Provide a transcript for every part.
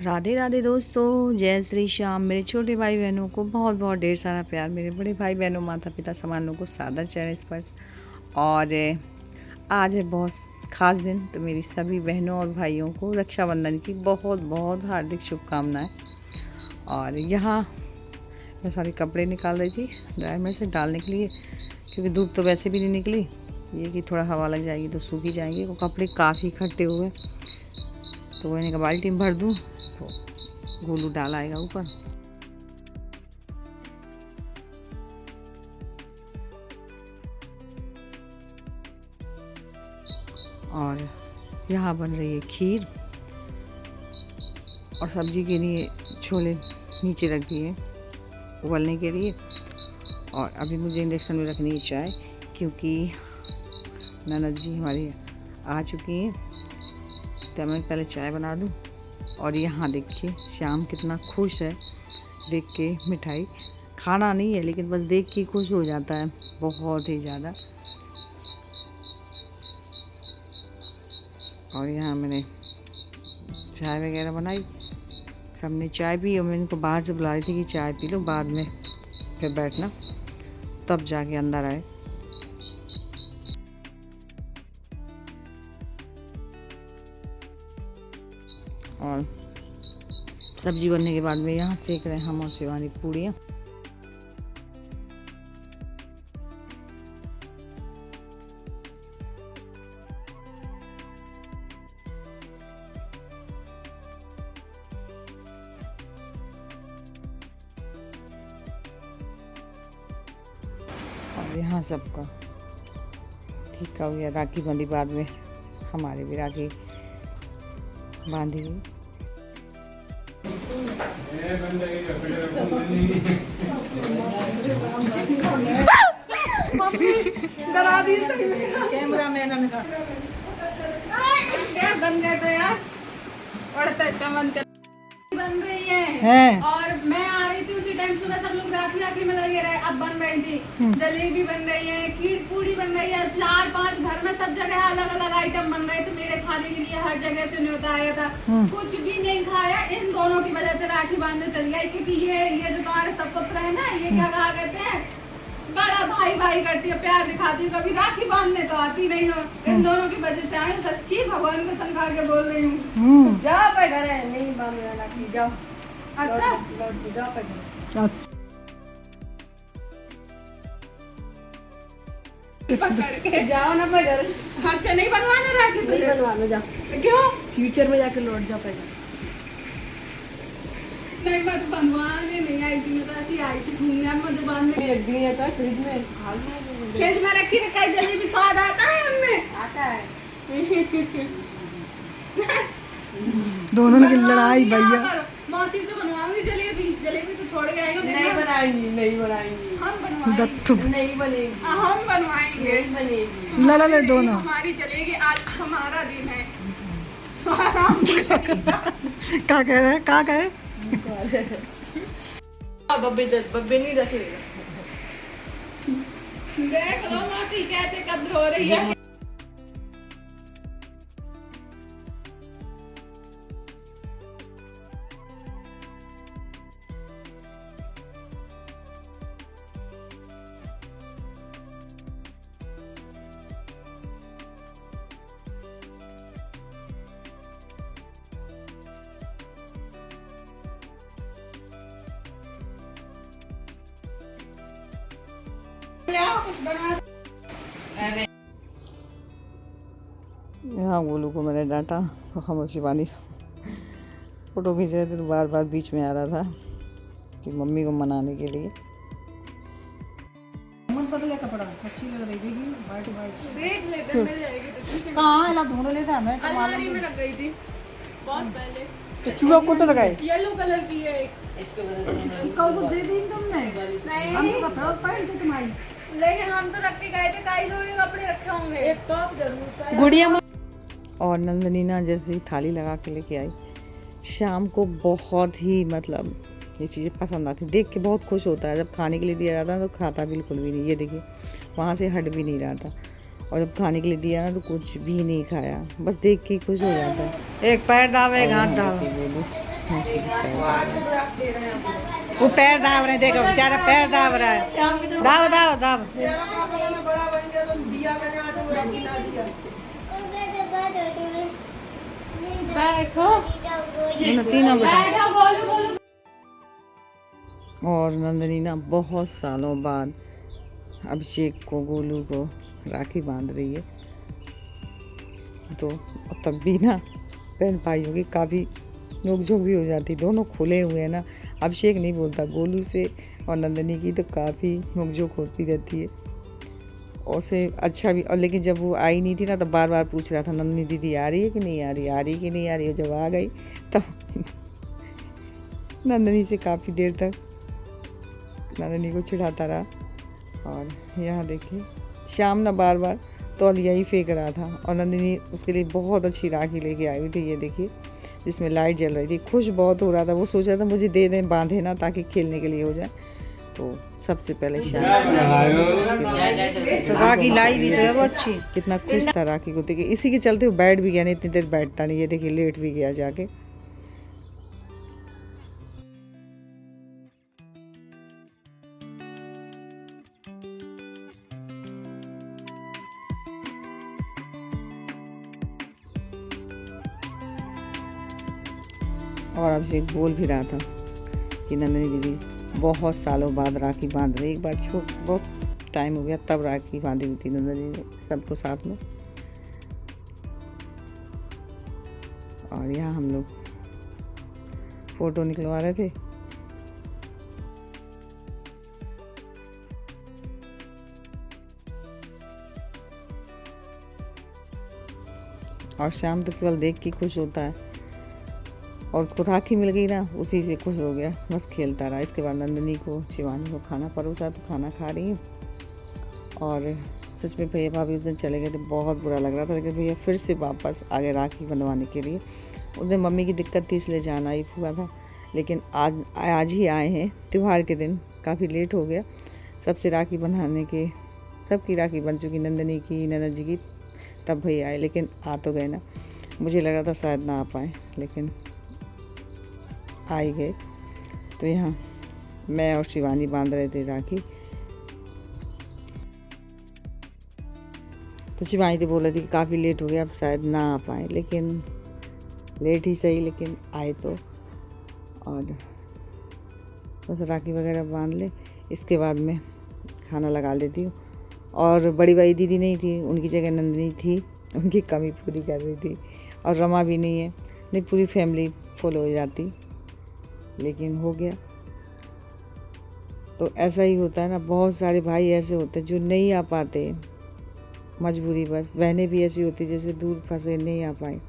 राधे राधे दोस्तों, जय श्री श्याम। मेरे छोटे भाई बहनों को बहुत बहुत ढेर सारा प्यार। मेरे बड़े भाई बहनों, माता पिता समानों को सादर चरण स्पर्श। और आज है बहुत ख़ास दिन, तो मेरी सभी बहनों और भाइयों को रक्षाबंधन की बहुत बहुत हार्दिक शुभकामनाएं। और यहाँ मैं सारे कपड़े निकाल रही थी ड्रायर में से डालने के लिए, क्योंकि धूप तो वैसे भी नहीं निकली। ये कि थोड़ा हवा लग जाएगी तो सूख ही जाएंगे। वो कपड़े काफ़ी इकट्ठे हुए, तो वो इन्हें बाल्टी में भर दूँ तो गोलू डाल आएगा ऊपर। और यहाँ बन रही है खीर, और सब्जी के लिए छोले नीचे रख दिए उबलने के लिए। और अभी मुझे इंडक्शन में रखनी है चाय, क्योंकि ननद जी हमारी आ चुकी हैं, तो मैं पहले चाय बना दूँ। और यहाँ देखिए श्याम कितना खुश है देख के। मिठाई खाना नहीं है, लेकिन बस देख के खुश हो जाता है बहुत ही ज़्यादा। और यहाँ मैंने चाय वगैरह बनाई, सबने चाय पी। और मैं इनको बाहर से बुला रही थी कि चाय पी लो, बाद में फिर बैठना, तब जाके अंदर आए। और सब्जी बनने के बाद में यहाँ सेक रहे हैं हम और शिवानी पूड़ियाँ। और यहाँ सबका ठीक हो गया। राखी बंधी, बाद में हमारे भी राखी बांधी गई। डरा दी कैमरा मैन का क्या बन गया था यार। उड़ता चमन बन रही है। और मैं आ रही थी उसी टाइम, सुबह सब लोग राखी में लगे रहे। अब बन रही थी जलेबी बन रही है, खीर पूरी बन रही है, 4-5 घर में सब जगह अलग अलग आइटम बन रहे थे। मेरे खाने के लिए हर जगह से न्योता आया था, कुछ भी नहीं खाया। इन दोनों की वजह से राखी बांधने चली गई, क्योंकि ये जो तुम्हारे सपुत्र है ना, ये क्या कहा करते हैं, बड़ा भाई भाई करती है, प्यार दिखाती है, कभी राखी बांधने तो आती नहीं हो। इन दोनों की वजह से आई। सच्ची भगवान को शंका के बोल रही हूँ। जाओ पे घर है, नहीं बांधना राखी, जाओ। अच्छा जाओ पे घर, पकड़ के जाओ ना पे घर। अच्छा नहीं बनवाना राखी, तो नहीं बनवाना, जाओ। क्यों? फ्यूचर में जाके लौट जाओ पे घर। नहीं, मैं तो बनवाने नहीं आई थी, मैं तो ऐसी आई थी घूमने। अब मुझे बांधने रख दी है तो फ्रिज में, फ्रिज में रखी रखाई जलेबी स्वाद आता है उनमें, आता है। दोनों की लड़ाई भैया। मौसी से बनवाऊंगी जलेबी, जलेबी तो छोड़ के आएंगे। नहीं बनाएंगी, नहीं बनाएंगी, हम बनवाएंगे। नहीं बनेगी, हम बनवाएंगे, नहीं बनेगी। लड़ा दोनों हमारी चलेगी, आज हमारा दिन है। क्या कह रहे हैं, क्या कहे? बब्बे नहीं रखेगा। देख लो मौसी कैसे कद्र हो रही है। यहाँ गोलू को मैंने डांटा, तो हम शिवानी फोटो खींच रहे थे, तो बार बार बीच में आ रहा था कि मम्मी को मनाने के लिए। बदले कपड़ा अच्छी लग रही थी, वाइट देख लेते मिल जाएगी तो ठीक है। कहाँ है? ढूंढ लेता हमें, अलमारी में रख गई थी बहुत पहले। तो चूहा को तो लगाए। येलो कलर की है एक, इसका वो दे दी तुमने? नहीं हम तो फ्रॉक पहन थे तुम्हारी, लेकिन हम तो रख के गए थे। कई जोड़ी कपड़े रखे होंगे, एक टॉप जरूर। गुड़िया और नंदनी ना जैसे ही थाली लगा के लेके आई, शाम को बहुत ही मतलब ये चीज़ें पसंद आती, देख के बहुत खुश होता है। जब खाने के लिए दिया जाता है तो खाता बिल्कुल भी नहीं। ये देखिए वहाँ से हट भी नहीं रहा था, और जब खाने के लिए दिया ना तो कुछ भी नहीं खाया, बस देख के खुश हो जाता है। एक पैर दावे, एक हाथ दावे। वो पैर दाब रहे हैं, देखो बेचारा पैर दाब रहा है। दाब दाब दाब। तीनों बेटा। और नंदनी ना बहुत सालों बाद अभिषेक को, गोलू को राखी बांध रही है। तो तब भी ना बहन भाइयों की काफ़ी नोकझोंक भी हो जाती, दोनों खुले हुए हैं ना। अभिषेक नहीं बोलता गोलू से, और नंदनी की तो काफ़ी नोकझोंक होती रहती है। और से अच्छा भी। और लेकिन जब वो आई नहीं थी ना, तो बार बार पूछ रहा था नंदनी दीदी आ रही है कि नहीं आ रही, आ रही कि नहीं आ रही। जब आ गई तब नंदनी से काफ़ी देर तक नंदनी को चिढ़ाता रहा। और यहाँ देखिए श्याम ना बार बार तौलिया ही फेंक रहा था, और नंदिनी उसके लिए बहुत अच्छी राखी लेके आई हुई थी। ये देखिए जिसमें लाइट जल रही थी, खुश बहुत हो रहा था। वो सोचा था मुझे दे दें, बांधे ना, ताकि खेलने के लिए हो जाए। तो सबसे पहले श्याम तो राखी लाई भी तो है वो अच्छी। कितना खुश था राखी को देखे। इसी के चलते वो बैठ भी गया, नहीं इतनी देर बैठता नहीं। ये देखिए लेट भी गया जाके। और अभिषेक बोल भी रहा था कि नंदिनी दीदी बहुत सालों बाद राखी बांध रही। एक बार बहुत टाइम हो गया तब राखी बांधी हुई थी नंदिनी ने सबको साथ में। और यहाँ हम लोग फोटो निकलवा रहे थे। और शाम तो केवल देख के खुश होता है, और उसको राखी मिल गई ना, उसी से खुश हो गया, बस खेलता रहा। इसके बाद नंदिनी को, शिवानी को खाना परोसा, तो खाना खा रही है। और सच में भैया भाभी उस दिन चले गए थे, बहुत बुरा लग रहा था। लेकिन भैया फिर से वापस आ गए राखी बंधवाने के लिए। उस दिन मम्मी की दिक्कत थी, इसलिए जाना ही हुआ था। लेकिन आज ही आए हैं त्यौहार के दिन, काफ़ी लेट हो गया। सबसे राखी बंधाने के, सबकी राखी बन चुकी, नंदिनी की, ननद जी की, तब भैया आए। लेकिन आ तो गए ना। मुझे लगा था शायद ना आ पाए, लेकिन आ ही गए। तो यहाँ मैं और शिवानी बांध रहे थे राखी। तो शिवानी तो बोल रही थी कि काफ़ी लेट हो गया, अब शायद ना आ पाए। लेकिन लेट ही सही, लेकिन आए तो। और बस राखी वगैरह बांध ले, इसके बाद में खाना लगा लेती हूँ। और बड़ी भाई दीदी नहीं थी, उनकी जगह नंदिनी थी, उनकी कमी पूरी कर रही थी। और रमा भी नहीं है, नहीं पूरी फैमिली फुल हो जाती, लेकिन हो गया। तो ऐसा ही होता है ना, बहुत सारे भाई ऐसे होते हैं जो नहीं आ पाते, मजबूरी बस। बहनें भी ऐसी होती जैसे दूर फंसे, नहीं आ पाए,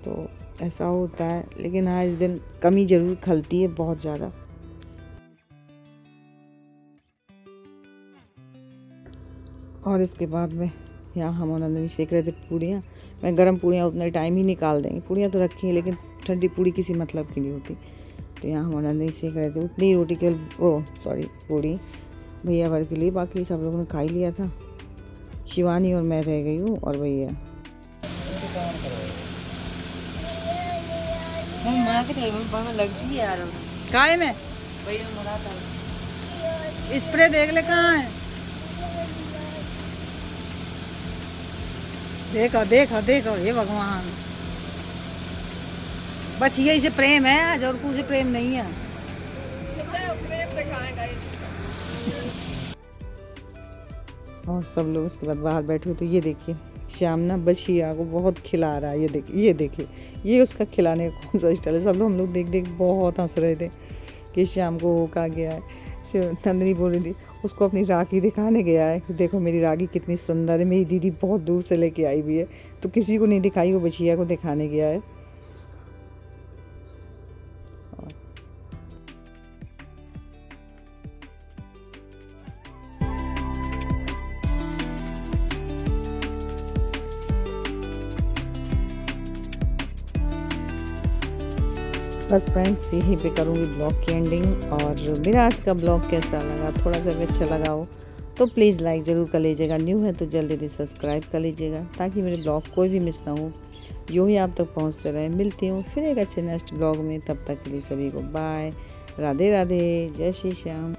तो ऐसा होता है। लेकिन हाँ, इस दिन कमी ज़रूर खलती है बहुत ज़्यादा। और इसके बाद में यहाँ हम और नंदिनी सेक रहे थे पूड़ियाँ। मैं गरम पूड़ियाँ उतना टाइम ही निकाल देंगे, पूड़ियाँ तो रखी हैं, लेकिन ठंडी पूड़ी किसी मतलब की नहीं होती। तो यहाँ हम और नंदिनी सेक रहे थे। उतनी रोटी केवल पूड़ी भैया भर के लिए, बाकी सब लोगों ने खा ही लिया था। शिवानी और मैं रह गई हूँ, और भैया काय में स्प्रे देख ले कहाँ है। देखो देखो देखो, हे भगवान, बचिए से प्रेम है आज, और कुछ प्रेम नहीं है। और सब लोग उसके बाद बाहर बैठे हुए। तो ये देखिए श्याम ना बछिया को बहुत खिला रहा है। ये देखिए ये उसका खिलाने का कौन सा स्टाइल है। सब लोग हम लोग देख देख बहुत हंस रहे थे कि श्याम को वो कहा गया है। नंदिनी बोल रही थी उसको अपनी राखी दिखाने गया है कि देखो मेरी राखी कितनी सुंदर है, मेरी दीदी बहुत दूर से लेके आई हुई है। तो किसी को नहीं दिखाई, वो बछिया को दिखाने गया है। बस फ्रेंड्स, यहीं पे करूँगी ब्लॉग की एंडिंग। और मेरा आज का ब्लॉग कैसा लगा, थोड़ा सा भी अच्छा लगा हो तो प्लीज़ लाइक ज़रूर कर लीजिएगा। न्यू है तो जल्दी से सब्सक्राइब कर लीजिएगा, ताकि मेरे ब्लॉग कोई भी मिस ना हो। यूँ ही आप तक पहुँचते रहे। मिलती हूँ फिर एक अच्छे नेक्स्ट ब्लॉग में, तब तक के लिए सभी को बाय, राधे राधे, जय श्री श्याम।